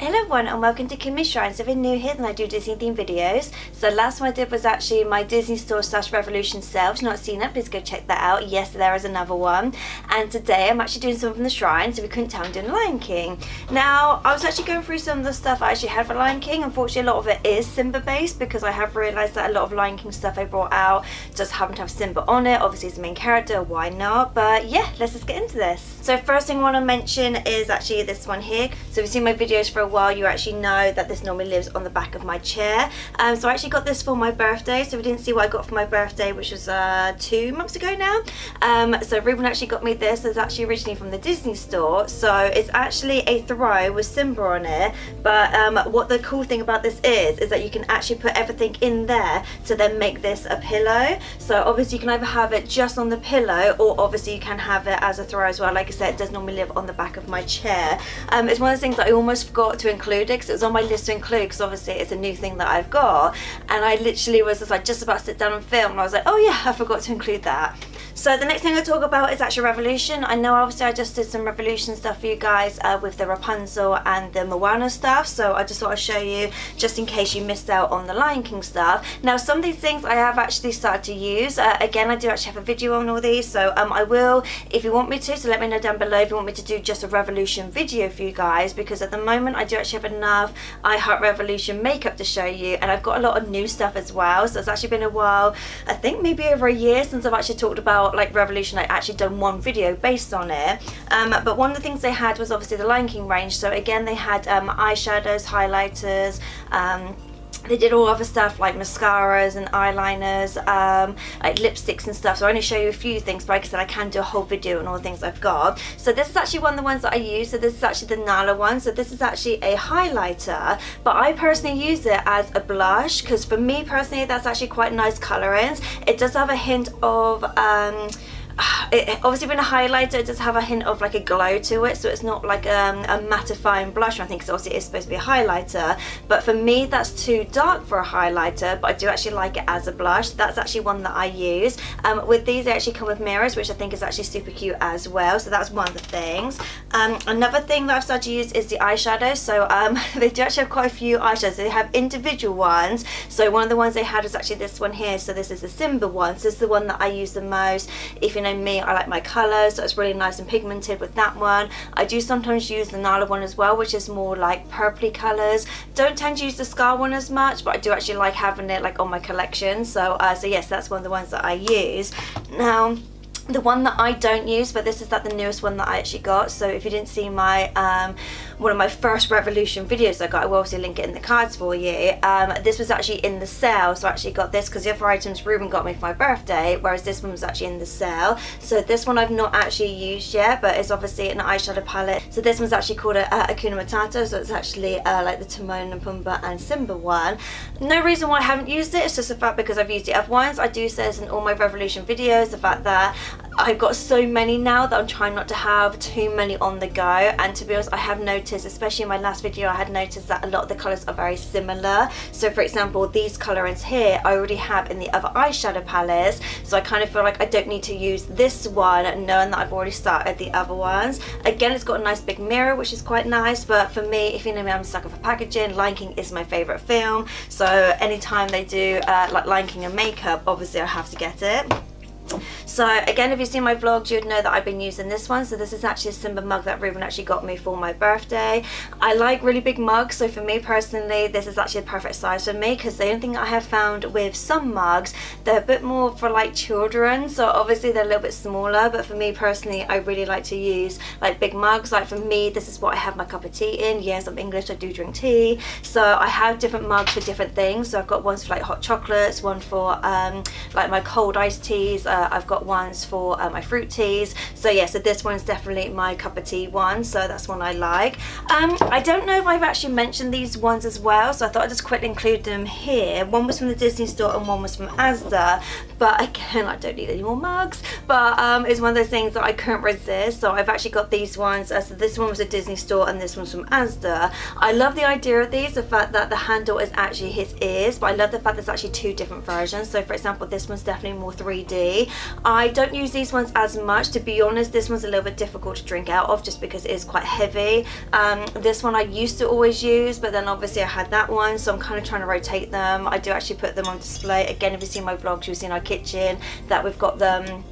Hello everyone and welcome to Kimmy Shrine. So if you're new here, then I do Disney themed videos. So last one I did was actually my Disney Store / Revolution sale. If you've not seen it, please go check that out. Yes, there is another one. And today I'm actually doing something from the Shrine, so we couldn't tell I'm doing Lion King. Now, I was actually going through some of the stuff I actually had for Lion King. Unfortunately, a lot of it is Simba based because I have realised that a lot of Lion King stuff I brought out just happen to have Simba on it. Obviously, it's the main character, why not? But yeah, let's just get into this. So first thing I want to mention is actually this one here. So if you've seen my videos for a while, you actually know that this normally lives on the back of my chair. So I actually got this for my birthday. So we didn't see what I got for my birthday, which was 2 months ago now. So Reubens actually got me this. It's actually originally from the Disney Store. So it's actually a throw with Simba on it. But what the cool thing about this is that you can actually put everything in there to then make this a pillow. So obviously you can either have it just on the pillow, or obviously you can have it as a throw as well. Like I said, it does normally live on the back of my chair. It's one of those things that I almost forgot to include it because it was on my list to include, because obviously it's a new thing that I've got, and I literally was just about to sit down and film, and I was like, oh yeah, I forgot to include that. So the next thing I talk about is actually Revolution. I know obviously I just did some Revolution stuff for you guys with the Rapunzel and the Moana stuff, so I just thought I'd show you just in case you missed out on the Lion King stuff. Now some of these things I have actually started to use. Again, I do actually have a video on all these, so I will, if you want me to, so let me know down below if you want me to do just a Revolution video for you guys, because at the moment I do actually have enough I Heart Revolution makeup to show you, and I've got a lot of new stuff as well. So it's actually been a while, I think maybe over a year since I've actually talked about like Revolution. I actually done one video based on it, but one of the things they had was obviously the Lion King range. So again, they had eyeshadows, highlighters, they did all other stuff like mascaras and eyeliners, like lipsticks and stuff. So I only show you a few things, but like I said, I can do a whole video on all the things I've got. So this is actually one of the ones that I use. So this is actually the Nala one. So this is actually a highlighter, but I personally use it as a blush because for me personally, that's actually quite nice colorings. It does have a hint of obviously being a highlighter, it does have a hint of like a glow to it, so it's not like a mattifying blush or anything, because obviously it is supposed to be a highlighter, but for me that's too dark for a highlighter, but I do actually like it as a blush. That's actually one that I use. With these they actually come with mirrors, which I think is actually super cute as well, so that's one of the things. Another thing that I've started to use is the eyeshadow. So they do actually have quite a few eyeshadows. They have individual ones, so one of the ones they had was actually this one here. So this is the Simba one, so this is the one that I use the most. If you know me, I like my colours, so it's really nice and pigmented with that one. I do sometimes use the Nala one as well, which is more like purpley colours. Don't tend to use the Scar one as much, but I do actually like having it like on my collection. So so yes, that's one of the ones that I use. Now the one that I don't use, but this is like the newest one that I actually got. So if you didn't see my one of my first Revolution videos I got, I will obviously link it in the cards for you. This was actually in the sale, so I actually got this because the other items Reubens got me for my birthday, whereas this one was actually in the sale. So this one I've not actually used yet, but it's obviously an eyeshadow palette. So this one's actually called a Hakuna Matata, so it's actually like the Timon and Pumbaa and Simba one. No reason why I haven't used it, it's just the fact because I've used the other ones. I do say this in all my Revolution videos, the fact that I've got so many now that I'm trying not to have too many on the go, and to be honest, I have noticed, especially in my last video, I had noticed that a lot of the colours are very similar. So for example, these colourings here I already have in the other eyeshadow palettes, so I kind of feel like I don't need to use this one knowing that I've already started the other ones. Again, it's got a nice big mirror, which is quite nice, but for me, if you know me, I'm stuck for packaging. Lion King is my favourite film, so anytime they do like Lion King and makeup, obviously I have to get it. So again, if you've seen my vlogs, you'd know that I've been using this one. So this is actually a Simba mug that Reubens actually got me for my birthday. I like really big mugs, so for me personally, this is actually the perfect size for me, because the only thing I have found with some mugs, they're a bit more for like children, so obviously they're a little bit smaller, but for me personally, I really like to use like big mugs. Like for me, this is what I have my cup of tea in. Yes, I'm English, I do drink tea, so I have different mugs for different things. So I've got ones for like hot chocolates, one for like my cold iced teas, I've got ones for my fruit teas. So yeah, so this one's definitely my cup of tea one, so that's one I like. I don't know if I've actually mentioned these ones as well, so I thought I'd just quickly include them here. One was from the Disney Store and one was from Asda, but again, I don't need any more mugs, but it's one of those things that I couldn't resist, so I've actually got these ones. So this one was a Disney Store and this one's from Asda. I love the idea of these, the fact that the handle is actually his ears, but I love the fact there's actually two different versions. So for example, this one's definitely more 3D. I don't use these ones as much, to be honest. This one's a little bit difficult to drink out of just because it is quite heavy. This one I used to always use, but then obviously I had that one, so I'm kind of trying to rotate them. I do actually put them on display. Again, if you see my vlogs, you'll see in our kitchen that we've got them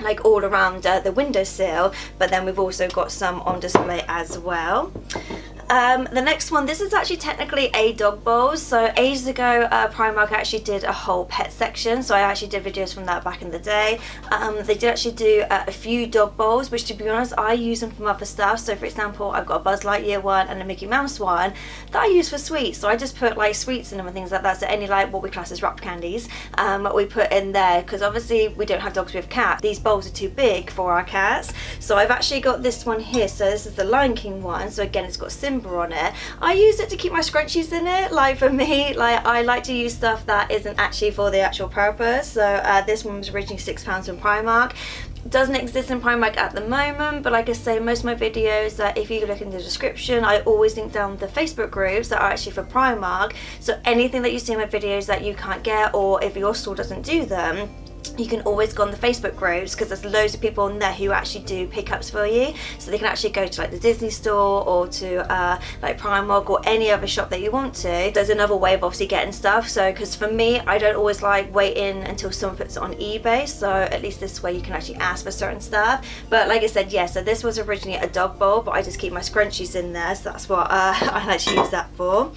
like all around the windowsill, but then we've also got some on display as well. The next one, this is actually technically a dog bowl. So ages ago, Primark actually did a whole pet section, so I actually did videos from that back in the day. They did actually do a few dog bowls, which to be honest, I use them from other stuff. So for example, I've got a Buzz Lightyear one and a Mickey Mouse one that I use for sweets, so I just put like sweets in them and things like that. So any like what we class as wrapped candies, we put in there, because obviously we don't have dogs, we have cats. These bowls are too big for our cats, so I've actually got this one here. So this is the Lion King one, so again it's got Simba on it. I use it to keep my scrunchies in it. Like for me, like I like to use stuff that isn't actually for the actual purpose. So this one was originally £6 from Primark. Doesn't exist in Primark at the moment, but like I say, most of my videos, that if you look in the description, I always link down the Facebook groups that are actually for Primark. So anything that you see in my videos that you can't get, or if your store doesn't do them, you can always go on the Facebook groups, because there's loads of people on there who actually do pickups for you, so they can actually go to like the Disney store or to like Primark or any other shop that you want to. There's another way of obviously getting stuff. So because for me, I don't always like waiting until someone puts it on eBay, so at least this way you can actually ask for certain stuff. But like I said, yeah, so this was originally a dog bowl, but I just keep my scrunchies in there, so that's what I like to use that for.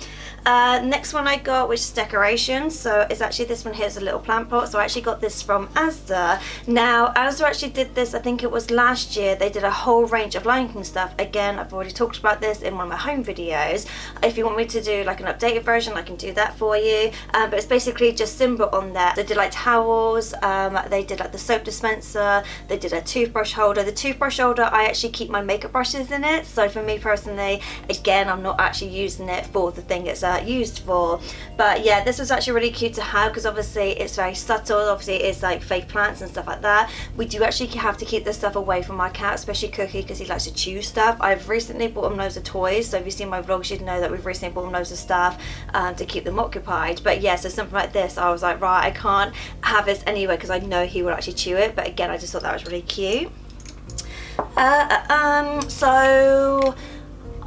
Next one I got, which is decorations. So it's actually, this one here is a little plant pot. So I actually got this from Asda. Now Asda actually did this, I think it was last year. They did a whole range of Lion King stuff. Again, I've already talked about this in one of my home videos. If you want me to do like an updated version, I can do that for you. But it's basically just Simba on there. They did like towels, they did like the soap dispenser, they did a toothbrush holder. The toothbrush holder, I actually keep my makeup brushes in it. So for me personally, again, I'm not actually using it for the thing it's used for. But yeah, this was actually really cute to have, because obviously it's very subtle. Obviously it's like fake plants and stuff like that. We do actually have to keep this stuff away from our cat, especially Cookie, because he likes to chew stuff. I've recently bought him loads of toys, so if you've seen my vlogs, you'd know that we've recently bought him loads of stuff to keep them occupied. But yeah, so something like this, I was like, right, I can't have this anyway because I know he will actually chew it. But again, I just thought that was really cute. So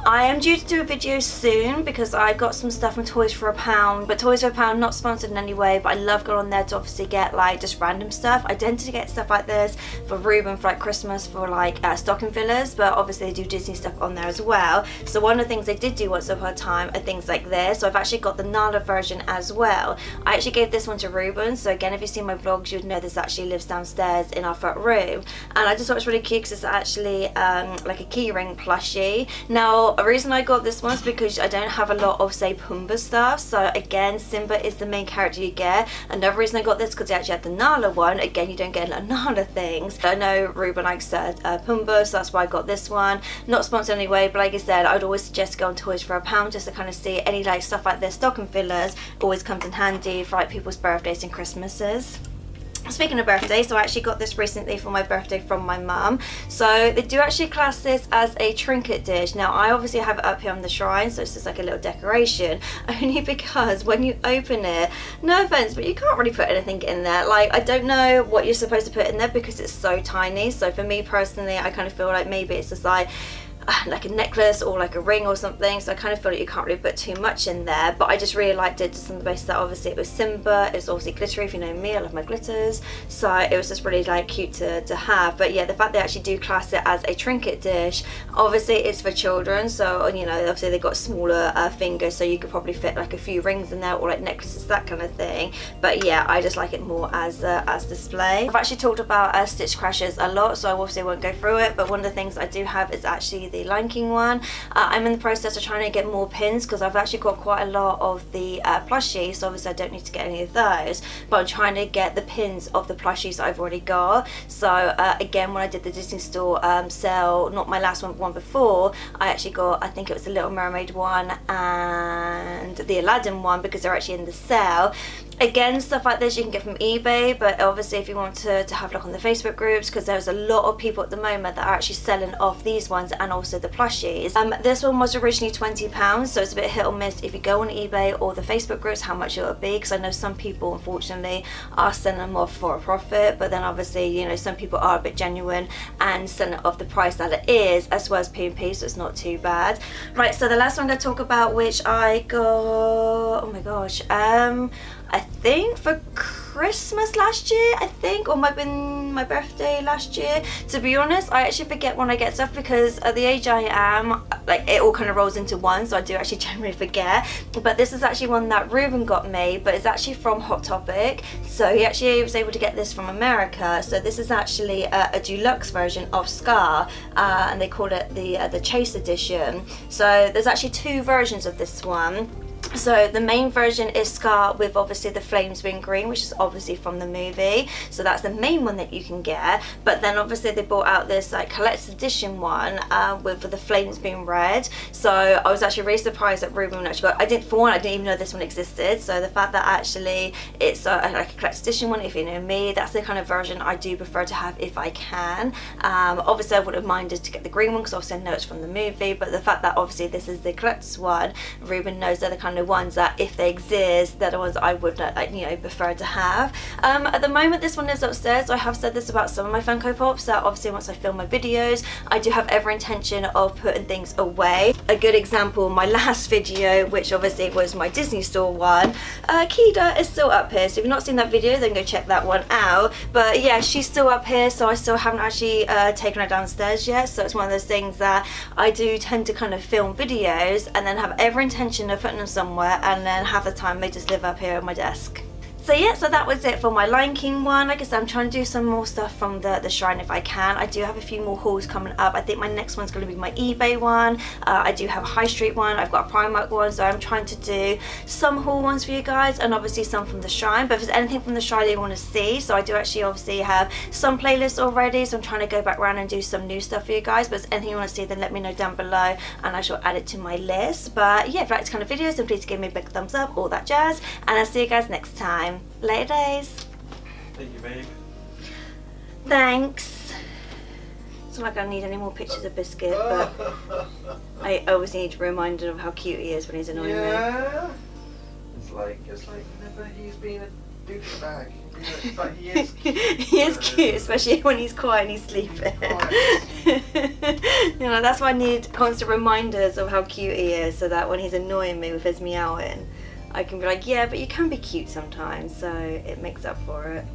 I am due to do a video soon, because I got some stuff from Toys for a Pound, but Toys for a Pound not sponsored in any way, but I love going on there to obviously get like just random stuff. I tend to get stuff like this for Reubens for like Christmas, for like stocking fillers, but obviously they do Disney stuff on there as well. So one of the things they did do once upon a time are things like this. So I've actually got the Nala version as well. I actually gave this one to Reubens, so again, if you've seen my vlogs, you'd know this actually lives downstairs in our front room, and I just thought it was really cute because it's actually like a keyring plushie. Now, a reason I got this one is because I don't have a lot of, say, Pumbaa stuff. So again, Simba is the main character you get. Another reason I got this because they actually had the Nala one. Again, you don't get a Nala things. I know Ruben likes Pumbaa, so that's why I got this one. Not sponsored anyway, but like I said, I'd always suggest going to Toys for a Pound just to kind of see any like stuff like this. Stocking fillers always comes in handy for like people's birthdays and Christmases. Speaking of birthdays, so I actually got this recently for my birthday from my mum. So they do actually class this as a trinket dish. Now I obviously have it up here on the shrine, so it's just like a little decoration, only because when you open it, no offense, but you can't really put anything in there. Like, I don't know what you're supposed to put in there because it's so tiny. So for me personally, I kind of feel like maybe it's just like a necklace or like a ring or something, so I kind of feel like you can't really put too much in there. But I just really liked it just on the basis that obviously it was Simba, it's obviously glittery. If you know me, I love my glitters, so it was just really like cute to have. But yeah, the fact they actually do class it as a trinket dish, obviously it's for children, so you know, obviously they've got smaller fingers, so you could probably fit like a few rings in there or like necklaces, that kind of thing. But yeah, I just like it more as display. I've actually talked about Stitch Crashers a lot, so I obviously won't go through it, but one of the things I do have is actually the Lion King one. I'm in the process of trying to get more pins because I've actually got quite a lot of the plushies, so obviously I don't need to get any of those, but I'm trying to get the pins of the plushies that I've already got. So again, when I did the Disney store sale, not my last one before, I actually got, I think it was the Little Mermaid one and the Aladdin one, because they're actually in the sale. Again, stuff like this you can get from eBay, but obviously if you want to have a look on the Facebook groups, because there's a lot of people at the moment that are actually selling off these ones and also also the plushies. This one was originally £20, so it's a bit hit or miss if you go on eBay or the Facebook groups how much it would be, because I know some people unfortunately are selling them off for a profit, but then obviously, you know, some people are a bit genuine and selling it off the price that it is, as well as P&P, so it's not too bad. Right, so the last one I'm going to talk about, which I got, oh my gosh, I think for Christmas last year, I think, or might have been my birthday last year. To be honest, I actually forget when I get stuff, because at the age I am, like, it all kind of rolls into one, so I do actually generally forget. But this is actually one that Reuben got me, but it's actually from Hot Topic, so he actually was able to get this from America. So this is actually a deluxe version of Scar, and they call it the Chase edition. So there's actually two versions of this one. So the main version is Scar with obviously the flames being green, which is obviously from the movie, so that's the main one that you can get. But then obviously they brought out this like collector's edition one with the flames being red. So I was actually really surprised that Reuben actually got, I didn't even know this one existed, so the fact that actually it's like a collector's edition one, if you know me, that's the kind of version I do prefer to have if I can. Obviously I would have minded to get the green one, because obviously I know it's from the movie, but the fact that obviously this is the collector's one, Reuben knows they're the kind of ones that if they exist, they're the ones I would you know, prefer to have. At the moment this one is upstairs. I have said this about some of my Funko Pops, that obviously once I film my videos I do have every intention of putting things away. A good example, my last video, which obviously was my Disney store one, Kida is still up here, so if you've not seen that video then go check that one out. But yeah, she's still up here, so I still haven't actually taken her downstairs yet, so it's one of those things that I do tend to kind of film videos and then have every intention of putting them somewhere, and then half the time they just live up here on my desk. So yeah, so that was it for my Lion King one. Like I said, I'm trying to do some more stuff from the shrine if I can. I do have a few more hauls coming up. I think my next one's going to be my eBay one. I do have a high street one. I've got a Primark one, so I'm trying to do some haul ones for you guys, and obviously some from the shrine. But if there's anything from the shrine that you want to see, so I do actually obviously have some playlists already, so I'm trying to go back around and do some new stuff for you guys. But if there's anything you want to see, then let me know down below and I shall add it to my list. But yeah, if you like this kind of videos, then please give me a big thumbs up, all that jazz, and I'll see you guys next time. Later days. Thank you, babe. Thanks. It's not like I need any more pictures of Biscuit, but I always need reminded of how cute he is when he's annoying me. Yeah. It's like whenever he's being a douchebag. But he is cute. He is cute, especially when he's quiet and he's sleeping. You know, that's why I need constant reminders of how cute he is, so that when he's annoying me with his meowing, I can be like, yeah, but you can be cute sometimes, so it makes up for it.